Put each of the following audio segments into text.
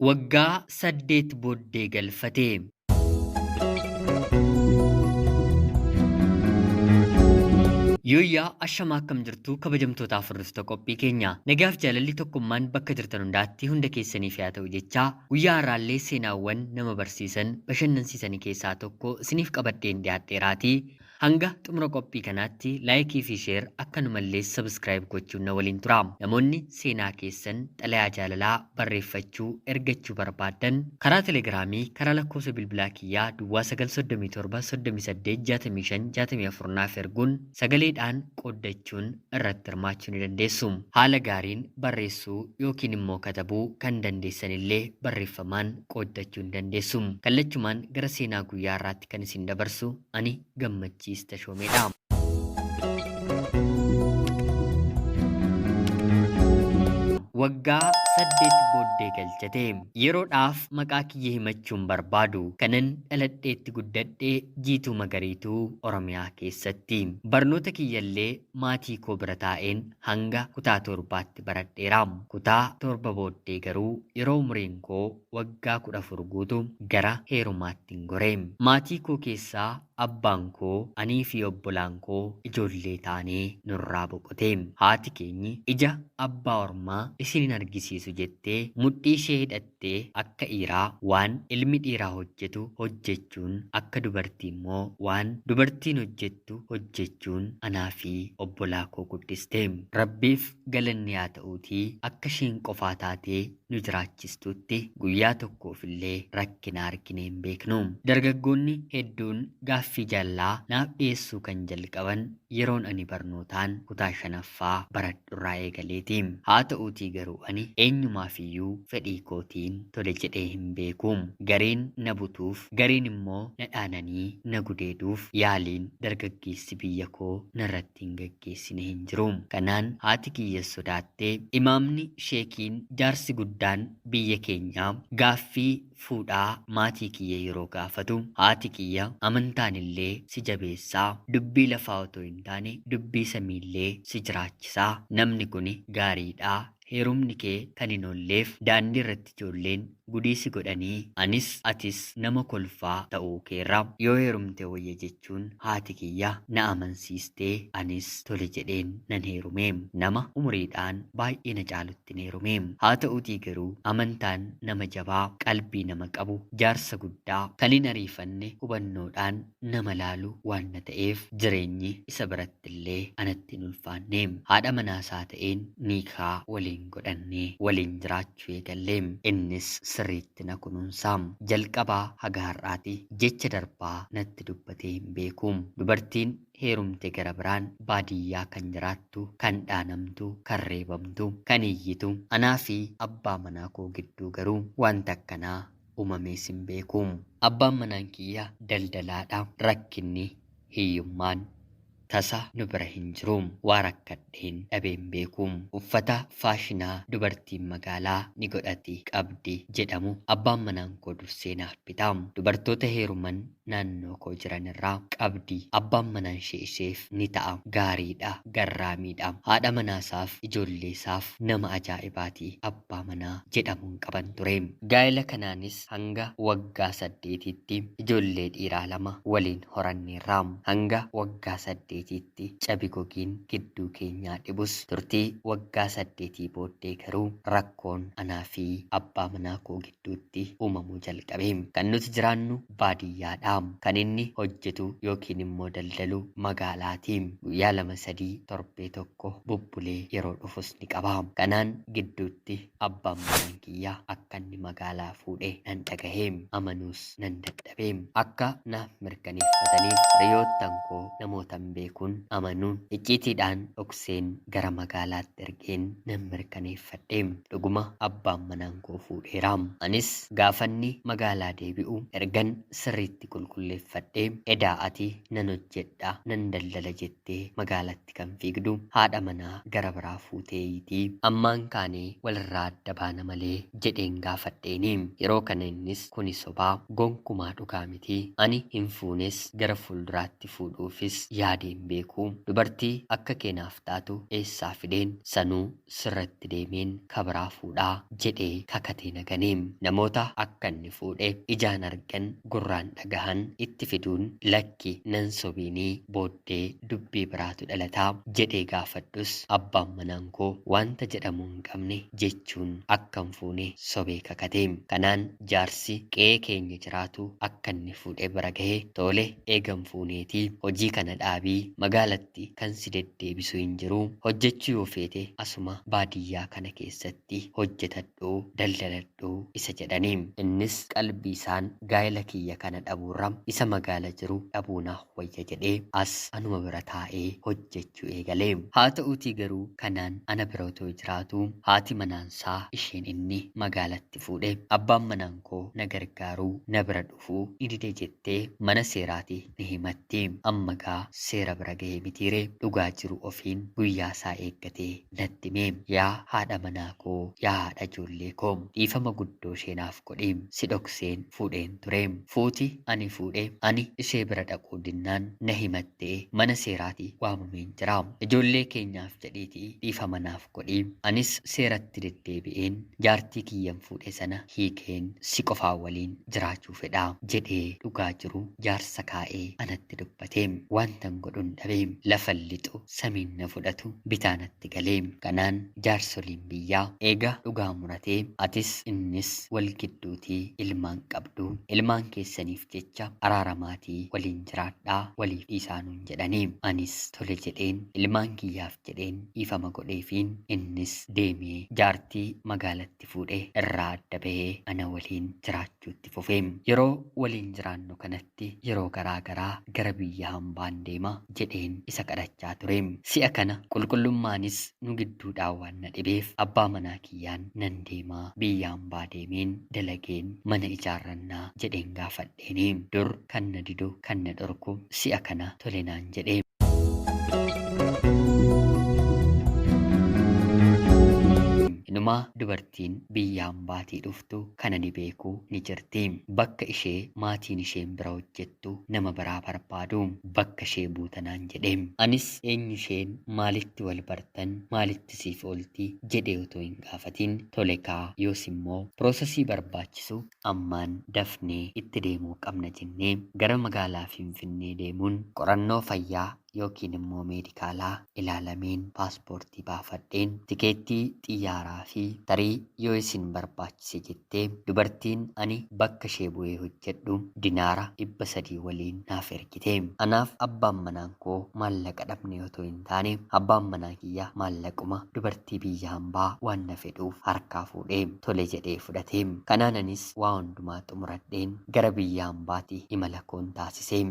waggaa 8 booddee galfate. Yooyyaa ashamaa akkam jirtu kabajamtootaaf hordoftoota qophii keenya. Nagaaf jaalalli tokkummaan bakka jirtan hundaatti hunda keessaniif yaa ta'u jechaa guyyaa har'aallee seenaawwan nama barsiisan bashannansiisanii keessaa tokko isiniif qabadheen dhiyaadheeraatii. Hanga xumura qophii kanaatti laayikii fi sheer akkanumallee sabskiraayib gochuun na waliin tura. Namoonni seenaa keessan xalayaa jaalalaa barreeffachuu ergachuu barbaadan karaa telegiraamii karaa lakkoofsa bilbilaa kiyyaa duwwaa 937 naaf erguun sagaleedhaan qooddachuun irratti hirmaachuu ni dandeessu. Haala gaariin barreessuu yookiin immoo katabuu kan dandeessanillee barreeffamaan qooddachuu ni dandeessu. Kallachumaan gara seenaa guyyaa irraatti kan isin dabarsu ani gammachiista Tashoomeedha. Waggaa 8 booddee galchate. Yeroodhaaf maqaa kiyya himachuun barbaadu kanan dhaladheetti guddadhee Jiituu Magariituu Oromiyaa keessatti. Barnoota kiyyallee maatii koo bira taa'een hanga kutaa 7tti baradheera. Kutaa 7 booddee garuu yeroo umriin koo waggaa 14 guutu gara heerumaatti gore. Maatii koo keessaa abbaan koo anii fi obbolaan koo ijoollee taanee nurraa boqote. Haati keenyi ija abbaa ormaa isinin argisiisu jettee mudhii ishee hidhattee akka dhiiraa waan ilmi dhiiraa hojjetu hojjechuun akka dubartii immoo waan dubartiin hojjettu hojjechuun anaa fi obbolaa koo guddiste. Rabbiif galanni haa ta'uutii akka isheen qofaa taatee nu jiraachistutti guyyaa tokkoofillee rakkina argine hin beeknu. Dargaggoonni hedduun gaaffii jaalala naaf dhiyeessuu kan jalqaban yeroon ani barnootaan kutaa 5ffaa baradhurraa eegaleeti. Haa ta'uutii garuu ani eenyumaafiyyuu fedhii kootiin tole jedhee hin beeku. Gariin na butuuf gariin immoo na dhaananii na gudeeduuf yaaliin dargaggeessi biyya koo narratti hin gaggeessine hin jiru. Kanaan haati kiyya sodaattee imaamni sheekiin jaarsi guddaan biyya keenyaa gaaffii fuudhaa maatii kiyya yeroo gaafatu haati kiyya amantaan illee si jabeessaa dubbii lafaa otoo hin taane dubbii samiillee si jiraachisaa namni kuni gaariidhaa heerumni kee kan hin oolleef daandii irratti ijoolleen gudiisi godhanii anis atis nama kolfaa ta'uu keerra yoo heerumte wayya jechuun haati kiyya na amansiistee anis tole jedheen nan heerume. Nama umuriidhaan baay'ee na caalutti nan heerume. Haa ta'uutii garuu amantaan nama jabaa qalbii nama qabu jaarsa guddaa kan hin ariifanne hubannoodhaan nama laalu waan na ta'eef jireenyi isa birattillee anatti hin ulfaanne. Haadha manaasaa ta'een niikaa waliin godhannee waliin jiraachuu eegalle. Innis sirriitti na kunuunsaa. Jalqabaa haga har'aati jecha darbaa natti dubbatee hin beeku. Dubartiin heerumte gara biraan baadiyyaa kan jiraattu, kan dhaanamtu, kan reebamtu, kan iyyitu. Anaa fi abbaa manaa koo gidduu garuu wanta akkanaa uumamees hin beeku. Abbaan manaan kiyya daldalaadha. Rakkinni hiyyummaan tasa nu bira hin jiru. Waa rakkadheen dhabeen beeku. Uffata faashinaa dubartiin magaalaa ni godhati qabdi jedhamu abbaan manaan koo dursee naaf bita. Dubartoota heeruman naannoo koo jiran irraa qabdi abbaan manaan isheef ni ta'a. Gaariidha, garraamiidha. Haadha manaasaaf ijoolleesaaf nama ajaa'ibaati abbaa manaa jedhamuun qaban ture. Gaa'ela kanaanis hanga waggaa 8tti ijoollee dhiiraa 2 waliin horanneerra. Hanga waggaa 8tti cabi gogiin gidduu keenyaa dhibus turtii waggaa 8 booddee garuu rakkoon anaa fi abbaa manaa koo gidduutti uumamuu jalqabe. Kan nuti jiraannu baadiyyaadha. Kan inni hojjetu yookiin immoo daldalu magaalaati. Guyyaa 2-3 torbee tokko bubbulee yeroo dhufus ni qaba. Kanaan gidduutti abbaan manaan kiyya akka inni magaalaa fuudhe nan dhagahe. Amanuus nan dadhabe. Akka naaf mirkaneeffataniif hiriyoottan koo namootan beekuun amanuun icciitiidhaan dhokseen gara magaalaatti ergeen nan mirkaneeffadhe. Dhuguma abbaan manaan koo fuudheera. Anis gaafanni magaalaa deebi'u ergan sirriitti qulqulleeffadhee edaa ati nan hojjedha nan daldala jettee magaalatti kan fiigdu haadha manaa gara biraa fuuteeyitii ammaan kaanee walirraa adda baana malee jedheen gaafadheeni. Yeroo kana innis kuni sobaa gonkumaa dhugaa miti ani hin fuunes gara fuulduraatti fuudhuufis yaadeen beeku dubartii akka keenaaf taatu eessaa fideen sanuu sirratti deemeen kabiraa fuudhaa jedhee kakatee naganeem. Namoota akka inni fuudhe ijaan argan gurraan dhagahan itti fiduun lakki nan sobiinii booddee dubbii biraatu dhalataa jedhee gaafadhus abbaan manaan koo wanta jedhamu hin qabne jechuun akkan fuune sobee kakateem. Kanaan jaarsi qe'ee keenya jiraatu akka inni fuudhee bira gahee tole eegan fuuneetii hojii kana dhaabii magaalatti kan si deddeebisu hin jiru hojjechuu yoo feete asuma baadiyyaa kana keessatti hojjetadhu daldaladhu isa jedhaniim. Innis qalbii isaan gaa'ela kiyya kana dhabuurra isa magaala jiru dhabuunaaf wayya jedhee as anuma bira taa'ee hojjechuu eegalee. Haa ta'uutii garuu kanaan ana bira otoo jiraatu haati manaansaa isheen inni magaalatti fuudhe abbaan manaan koo na gargaaruu na bira dhufuu ni dide jettee mana seeraati ni himatti. Amma gaa seera bira gahee mitiiree dhugaa jiru ofiin guyyaa isaa eeggatee natti himee yaa haadha manaa koo yaa haadha ijoollee koo dhiifama guddoo isheenaaf godhiim si dhokseen fuudheen tureem. Fuuti ani fuudhe ani ishee bira dhaquu dinnaan na himattee mana seeraati waamameen jira ijoollee keenyaaf jedheetii dhiifama naaf godhiim anis seeratti deddeebi'een jaartii kiyyan fuudhe sana hiikeen si qofaa waliin jiraachuu fedhaa jedhee dhugaa jiru jaarsa kaa'ee anatti dubbateem. Wantan godhun dhabeem lafan lixu samiin na fudhatu bitaanatti galeem. Kanaan jaarsoliin biyyaa eega dhugaa muratee atis innis wal gidduutii ilmaan qabdu ilmaan keessaniif jecha araaramaatii waliin jiraadhaa waliif dhiisaanuun jedhanii anis tole jedheen ilmaan kiyyaaf jedheen dhiifama godheefiin innis deemee jaartii magaalatti fuudhee irraa adda bahee ana waliin jiraachuutti fufeem. Yeroo waliin jiraannu kanatti yeroo garaa garaa gara biyya hambaan deema jedheen isa kadhachaa tureem. Si'a kana qulqullummaanis nu gidduudhaa waan na dhibeef abbaa manaa kiyyaan nan deemaa biyya hambaa deemeen dalageen mana ijaarrannaa jedheen gaafadheeni. Dur kan na didu kan na dhorku si'a kana tole naan jedhee. Inumaa dubartiin biyya hambaatii dhuftu kana ni beeku ni jirti. Bakka ishee maatiin isheen bira hojjettu nama biraa barbaadu bakka ishee buutanaan jedheem. Anis eenyu isheen maalitti wal bartan maalitti siif oolti jedhee otoo hin gaafatiin tole kaa yoos immoo piroosesii barbaachisu ammaan dafnee itti deemuu qabna jennee gara magaalaa Finfinnee deemuun qorannoo fayyaa yookiin immoo meedikaalaa ilaalameen paaspoortii baafadheen tikeettii xiyyaaraa fi tarii yoo isin barbaachise jettee dubartiin ani bakka ishee bu'ee hojjedhu dinaara 300 waliin naaf ergite. Anaaf abbaan manaan koo maallaqa dhabne otoo hin taane abbaan manaa kiyya maallaquma dubartii biyya hambaa waan na fedhuuf harkaa fuudhee tole jedhee fudhatee. Kanaanis waa hundumaa xumuradheen gara biyya hambaatti imala koon taasisee.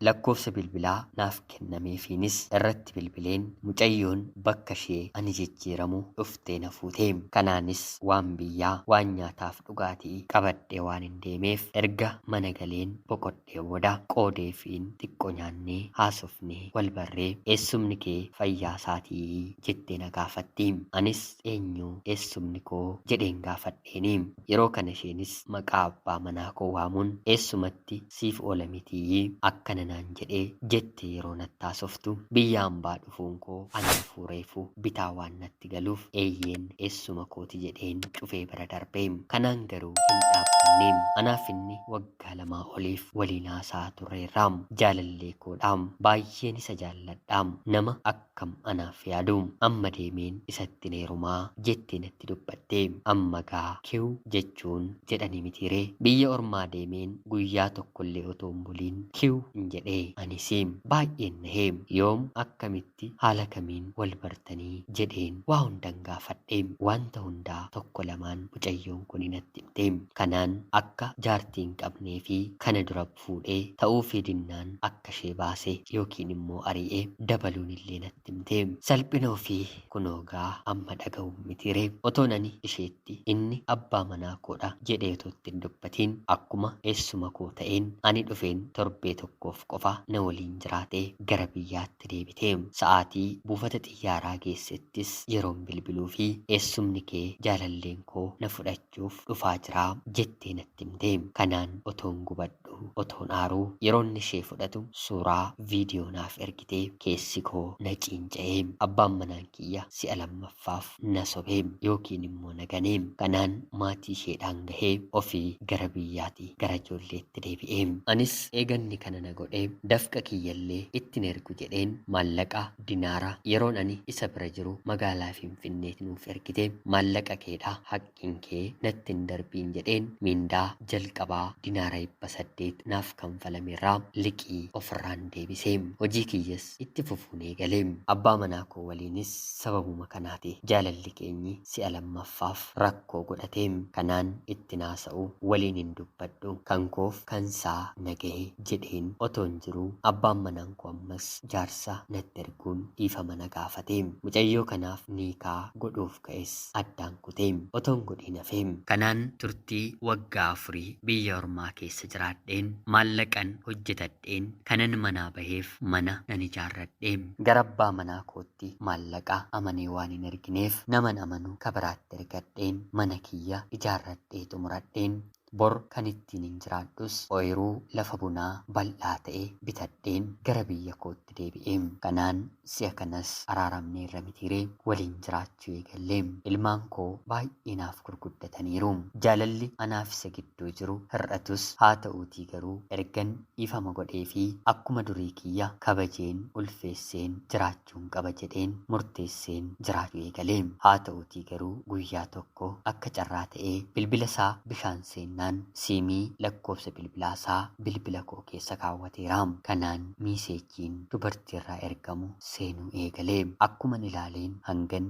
Lakkoofsa bilbilaa naaf kennameefiinis irratti bilbileen mucayyoon bakka ishee ani jijjiiramu dhuftee na fuutee. Kanaanis waan biyyaa waan nyaataaf dhugaatii qabadhee waan hin deemeef erga mana galeen boqodhee booda qoodeefiin xiqqoo nyaannee haasofnee wal barree eessumni kee fayyaa isaatii jettee na gaafatti. Anis eenyu eessumni koo jedheen gaafadheeni. Yeroo kana isheenis maqaa abbaa manaa koo waamuun eessumatti siif oola mitii akkana naan jedhee jette yeroo natti haasoftu biyya hambaa dhufuun koo ani fuureefu bitaa waan natti galuuf eeyyeen eessuma kooti jedheen cufee bira darbee. Kanaan garuu hin dhaabbanneem. Anaaf inni waggaa 2 oliif waliin haasaa turreerraam. Jaalallee koodhaam baay'een isa jaalladhaam nama akkam anaaf yaadu amma deemeen isatti neerumaa jettee natti dubbattee. Amma gaa kiw jechuun jedhani mitiiree biyya ormaa deemeen guyyaa tokkollee otoo hin buliin kiw jedhee anisiim baay'een naheem yoom akkamitti haala kamiin wal bartanii jedheen waa hundan gaafadheem. Wanta hundaa tokko lamaan mucayyoon kun natti himteem. Kanaan akka jaartii hin qabnee fi kana dura fuudhee ta'uu fi dinnaan akka ishee baase yookiin immoo ari'ee dabaluun illee natti himte. Salphina ofii kunoogaa amma dhaga'u mitiire otoon ani isheetti inni abbaa manaa koodha jedhee otoo ittiin dubbatiin akkuma eessuma koo ta'een ani dhufeen torbee tokkoof qofa na waliin jiraatee gara biyyaatti deebite. Sa'aatii buufata xiyyaaraa geessettis yeroon bilbiluu fi eessumni kee jaalalleen koo na fudhachuuf dhufaa jira jettee natti himte. Kanaan otoon gubadhu otoon aaruu yeroon ishee fudhatu suuraa viidiyoo naaf ergitee keessi koo na ciinca'ee abbaan manaan kiyya si'a lammaffaaf na sobee yookiin immoo na ganee. Kanaan maatii isheedhaan gahee ofii gara biyyaatti gara ijoolleetti deebi'ee. Anis eeganni kana na godhee dafqa kiyyallee ittiin ergu jedheen maallaqa dinaara yeroon ani isa bira jiru magaalaa Finfinneetti nuuf ergite maallaqa keedha haqqiin kee natti hin darbiin jedheen mindaa jalqabaa dinaara 800 naaf kanfalameerraa liqii ofirraan deebisee hojii kiyyas itti fufuun eegalee. Abbaa manaa koo waliinis sababuma kanaati jaalalli keenyi si'a lammaffaaf rakkoo godhatee. Kanaan itti naasa'u waliin hin dubbadhu kan koof kansaa nagahe jedheen otoon jiru abbaan manaan koo ammas jaarsa natti erguun dhiifama na gaafate. Mucayyoo kanaaf niikaa godhuuf ka'es addaan kutee otoon godhiin hafee. Kanaan turtii waggaa 4 biyya ormaa keessa jiraadheen maallaqan hojjetadheen kanan manaa baheef mana nan ijaarradhee. Gara abbaa manaa kootti maallaqa amanee waan hin ergineef naman amanu kabiraatti ergadheen mana kiyya ijaarradhee xumuradheen. Bor kan ittiin hin jiraadhus ooyiruu lafa bunaa bal'aa ta'e bitadheen gara biyya kootti deebi'ee. Kanaan si'a kanas araaramnee irra mitiiree waliin jiraachuu eegallee. Ilmaan koo baay'ee naaf gurguddataniiru. Jaalalli anaaf isa gidduu jiru hir'atus haa ta'uutii garuu ergan dhiifama godhee fi akkuma durii kiyya kabajeen ulfeesseen jiraachuun qaba jedheen murteesseen jiraachuu eegalee. Haa ta'uutii garuu guyyaa tokko akka carraa ta'ee bilbila isaa bishaan seennaan siimii lakkoofsa bilbilaasaa bilbila koo keessa kaawwateera. Kanaan miiseejiin dubartiirraa ergamu seenuu eegalee. Akkuman ilaaleen hangan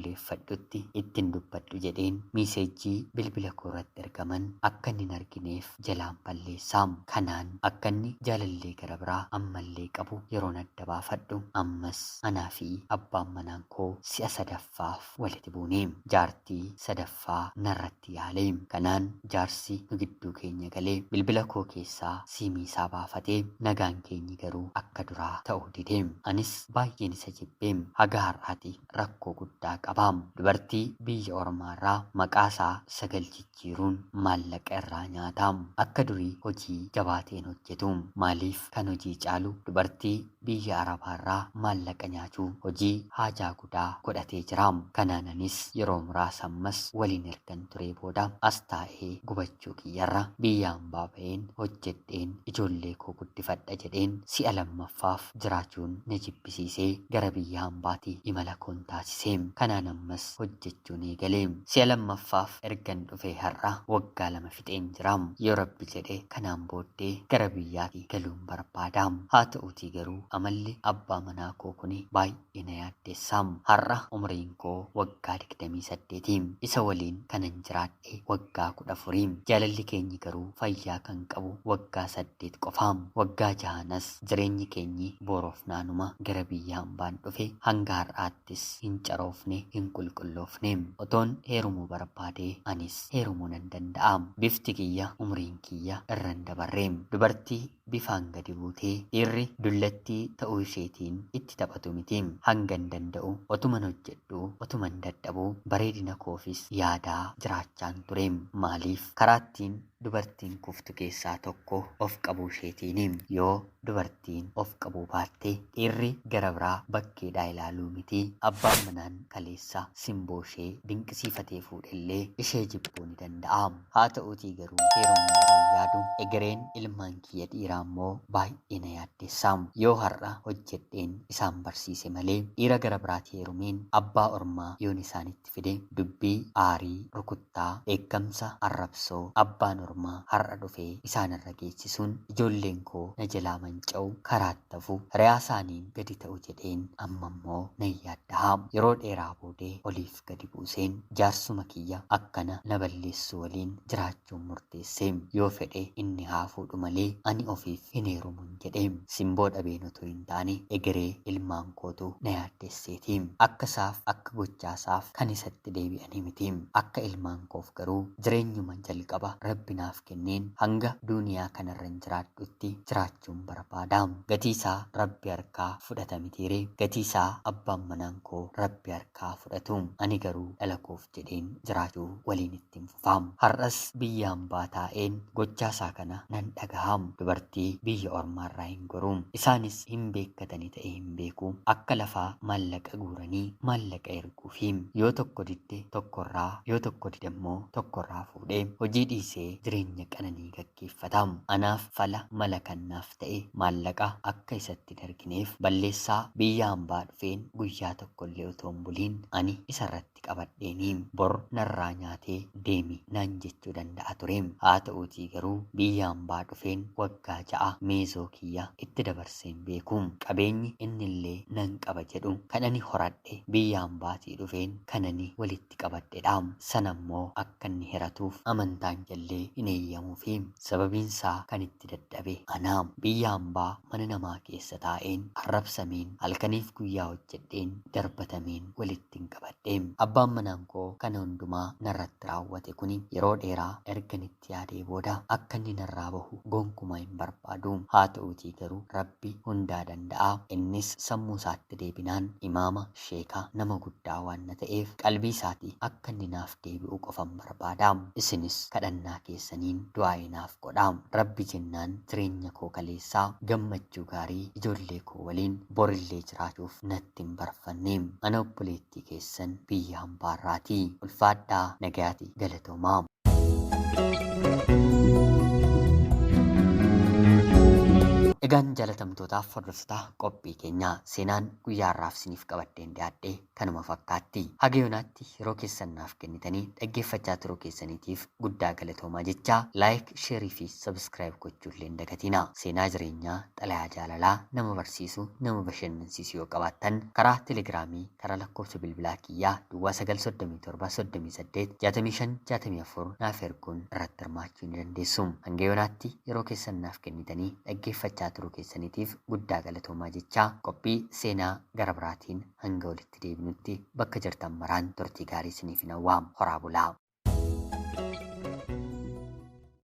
qulqulleeffadhutti ittiin dubbadhu jedheen miiseejii bilbila koo irratti ergaman akka inni hin argineef jalaan balleessaa. Kanaan akka inni jaalallee gara biraa ammallee qabu yeroon adda baafadhu ammas anaa fi abbaan manaan koo si'a sadaffaaf walitti buune. Jaartii sadaffaa narratti yaale. Kanaan jaarsi nu gidduu keenya galee bilbila koo keessaa siimii isaa baafatee nagaan keenyi garuu akka duraa ta'uu didee. Anis baay'een isa jibbee haga har'aati rakkoo guddaa qabaa. Dubartii biyya ormaarraa maqaa isaa sagal jijjiiruun maallaqa irraa nyaataa. Akka durii hojii jabaateen hojjetu. Maaliif kan hojii caalu dubartii biyya arabaarraa maallaqa nyaachuu hojii haajaa guddaa godhatee jira. Kanaanis yeroo muraasa ammas waliin ergan ture booda as taa'ee gubachuu kiyyarra biyya hambaa baheen hojjedheen ijoollee koo guddifadha jedheen si'a lammaffaaf jiraachuun na jibbisiisee gara biyya hambaatti imala koon taasisee. Kanaan ammas hojjechuun eegalee. Si'a lammaffaaf ergan dhufee har'a waggaa 2 fixeen jira. Yoo rabbi jedhe kanaan booddee gara biyyaatti galuun barbaada. Haa ta'uutii garuu amalli abbaa manaa koo kuni baay'ee na yaaddeessa. Har'a umriin koo waggaa 28 isa waliin kanan jiraadhe waggaa 14. Jaalalli keenyi garuu fayyaa kan qabu waggaa 8 qofaam. Waggaa 6 jireenyi keenyi boroof naanuma gara biyya hambaan dhufe hanga har'aattis hin caroofne hin qulqulloofne. Otoon heerumuu barbaadee anis heerumuu nan danda'a. Bifti kiyya umriin kiyya irran dabarre. Dubartii bifaan gadi buutee dhiirri dullattii ta'uu isheetiin itti taphatu miti. Hangan danda'u otuman hojjedhu otuman dadhabu bareedina koofis yaadaa jiraachaan ture. Maaliif karaattiin dubartiin kuftu keessaa tokko of qabuu isheetiini. Yoo dubartiin of qabuu baatte dhiirri gara biraa bakkeedhaa ilaaluu miti. Abbaan manaan kaleessa simboo ishee dinqisiifatee fuudhellee ishee jibbuu ni danda'a. Haa ta'uutii garuu heerumuu yeroo yaadu egereen ilmaan kiyya dhiiraa immoo baay'ee na yaaddeessa. Yoo har'a hojjedheen isaan barsiise malee dhiira gara biraatti heerumeen abbaa ormaa yoon isaanitti fide dubbii aarii rukuttaa eeggamsa arrabsoo abbaan ormaa ormaa har'a dhufee isaanirra geessisuun ijoolleen koo na jalaa manca'u karaatti hafu hiriyaa isaaniin gadi ta'u jedheen amma immoo nan yaaddaha. Yeroo dheeraa boodee oliif gadi buuseen jaarsuma kiyya akkana na balleessu waliin jiraachuun murteessee yoo fedhe inni haa fuudhu malee ani ofiif hin heerumuun jedhee simboo dhabeen otoo hin taane egeree ilmaan kootu na yaaddesseeti. Akka isaaf akka gochaasaaf kan isatti deebi'anii miti. Akka ilmaan koof garuu jireenyuma jalqaba rabbi naaf kenneen hanga duuniyaa kanarra hin jiraadhutti jiraachuun barbaada. Gatii isaa rabbi harkaa fudhata mitiire gatii isaa abbaan manaan koo rabbi harkaa fudhatu. Ani garuu dhala koof jedheen jiraachuu waliin ittiin fufaam. Har'as biyya hambaa taa'een gochaasaa kana nan dhagaham. Dubartii biyya ormaarraa hin goruum. Isaanis hin beekkatanii ta'e hin beeku. Akka lafaa maallaqa guuranii maallaqa erguufiim. Yoo tokko didde tokkorraa yoo tokko didammoo tokkorraa fuudhee hojii dhiisee jireenya qananii gaggeeffatam. Anaaf fala mala kannaaf ta'e maallaqa akka isatti dargineef balleessaa biyya hambaa dhufeen guyyaa tokkollee otoo hin buliin ani isarratti qabadheeni bor narraa nyaatee deemi naan jechuu danda'a ture. Haa ta'uutii garuu biyya hambaa dhufeen waggaa 6 meezoo kiyya itti dabarseen beekuum. Qabeenyi innillee nan qaba jedhu kan ani horadhe biyya hambaatii dhufeen kanani walitti qabadhedha. Sanammoo akka inni hiratuuf amantaan jallee hin eeyyamuufi sababiinsaa kan itti dadhabe anaam. Biyya hambaa mana namaa keessa taa'een arrabsameen halkaniif guyyaa hojjedheen darbatameen walitti hin qabadhe. Abbaan manaan koo kana hundumaa narratti raawwate kuni yeroo dheeraa erganitti yaadee booda akka inni narraa bahu gonkumaa hin barbaadu. Haa ta'uutii garuu rabbi hundaa danda'a. Innis sammuu isaatti deebinaan imaama sheekaa nama guddaa waan na ta'eef qalbii isaatii akka inni naaf deebi'u qofan barbaada. Isinis kadhannaa keessaniin du'aa naaf godhaa. Rabbi jennaan jireenya koo kaleessaa gammachuu gaarii ijoollee koo waliin borillee jiraachuuf natti hin barfanne. Ana obboleettii keessan biyya hambaarraatii ulfaadhaa nagayaati galatoomaa. Egaan jaalatamtootaaf hordoftoota qophii keenyaa seenaan guyyaa har'aaf isiniif qabadheen dhiyaadhe kanuma fakkaatti. Haga yoonaatti yeroo keessan naaf kennitanii dhaggeeffachaa turuu keessaniitiif guddaa galatoomaa jechaa laayik, sheerii fi sabskiraayib gochuullee hin dagatinaa. Seenaa jireenyaa xalayaa jaalalaa nama barsiisu nama bashannansiisu yoo qabaattan karaa telegiraamii karaa lakkoofsa bilbilaa kiyyaa duwwaa 937 naaf erguun irratti hirmaachuu ni dandeessu. Hanga yoonaatti yeroo keessan naaf kennitanii dhaggeeffachaa turuu keessaniitiif guddaa galatoomaa jechaa qophii seenaa gara biraatiin hanga walitti deebinutti bakka jirtan maraan turtii gaarii isiniif hawwaa. Horaa bulaa.